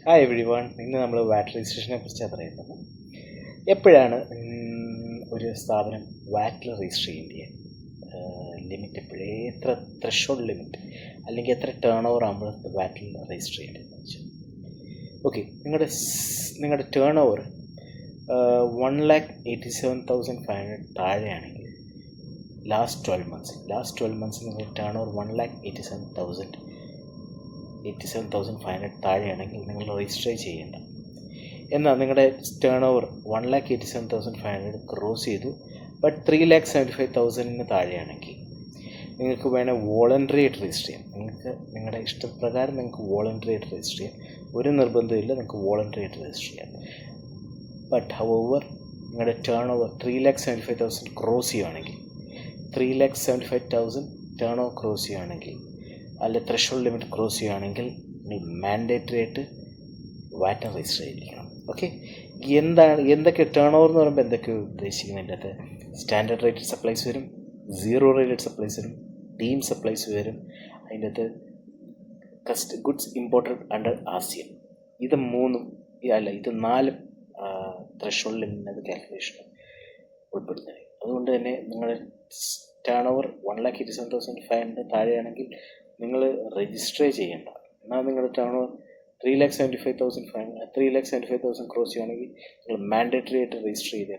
Hi every one. ഇന്ന് നമ്മൾ വാറ്റ് രജിസ്ട്രേഷനെ കുറിച്ചാണ് പറയുന്നത്. എപ്പോഴാണ് ഒരു സ്ഥാപനം വാറ്റിൽ രജിസ്റ്റർ ചെയ്യേണ്ടത്? ലിമിറ്റ് എപ്പോഴേ എത്ര ത്രഷോൾഡ് ലിമിറ്റ് അല്ലെങ്കിൽ എത്ര ടേൺ ഓവർ ആകുമ്പോൾ വാറ്റിൽ രജിസ്റ്റർ ചെയ്യേണ്ടതെന്ന് വെച്ചാൽ, ഓക്കെ, നിങ്ങളുടെ ടേൺ ഓവർ 1,87,500 താഴെയാണെങ്കിൽ ലാസ്റ്റ് 12 മന്ത്സ് നിങ്ങളുടെ ടേൺ ഓവർ 1,87,500 താഴെയാണെങ്കിൽ നിങ്ങൾ രജിസ്റ്റർ ചെയ്യേണ്ട. എന്നാൽ നിങ്ങളുടെ ടേൺ ഓവർ 1,87,500 ക്രോസ് ചെയ്തു, ബട്ട് 3,75,000 താഴെയാണെങ്കിൽ നിങ്ങൾക്ക് വേണേൽ വോളണ്ടറി ആയിട്ട് രജിസ്റ്റർ ചെയ്യാം. നിങ്ങളുടെ ഇഷ്ടപ്രകാരം നിങ്ങൾക്ക് വോളണ്ടറി ആയിട്ട് രജിസ്റ്റർ ചെയ്യാം. ഒരു നിർബന്ധമില്ല, നിങ്ങൾക്ക് വോളണ്ടറി ആയിട്ട് രജിസ്റ്റർ ചെയ്യാം. ബട്ട് ഹവർ നിങ്ങളുടെ ടേൺ ഓവർ 3,75,000 ക്രോസ് ചെയ്യുകയാണെങ്കിൽ 3,75,000 ടേൺ ഓവർ ക്രോസ് ചെയ്യുകയാണെങ്കിൽ അല്ലെ ത്രഷോൾഡ് ലിമിറ്റ് ക്രോസ് ചെയ്യുകയാണെങ്കിൽ നിങ്ങൾ മാൻഡേറ്ററി ആയിട്ട് വാറ്റ് രജിസ്റ്റർ ചെയ്തിരിക്കണം. ഓക്കെ, എന്തൊക്കെ ടേൺ ഓവർ എന്ന് പറയുമ്പോൾ എന്തൊക്കെ ഉദ്ദേശിക്കുന്നത്? അതിൻ്റെ അകത്ത് സ്റ്റാൻഡേർഡ് റേറ്റഡ് സപ്ലൈസ് വരും, സീറോ റേറ്റഡ് സപ്ലൈസ് വരും, ഡീം സപ്ലൈസ് വരും. അതിൻ്റെ അകത്ത് ഗുഡ്സ് ഇമ്പോർട്ടഡ് അണ്ടർ ASEAN. ഇത് 4 ത്രഷോൾഡ് ലിമിറ്റിനകത്ത് കാൽക്കുലേഷൻ ഉൾപ്പെടുന്നത്. അതുകൊണ്ട് തന്നെ നിങ്ങളുടെ ടേൺ ഓവർ 1,87,500 താഴെയാണെങ്കിൽ നിങ്ങൾ രജിസ്റ്റർ ചെയ്യേണ്ട. എന്നാൽ നിങ്ങളുടെ ടേൺ ഓവർ 3,75,000 ക്രോസ് ചെയ്യുകയാണെങ്കിൽ നിങ്ങൾ മാൻഡേറ്ററി ആയിട്ട് രജിസ്റ്റർ ചെയ്തേ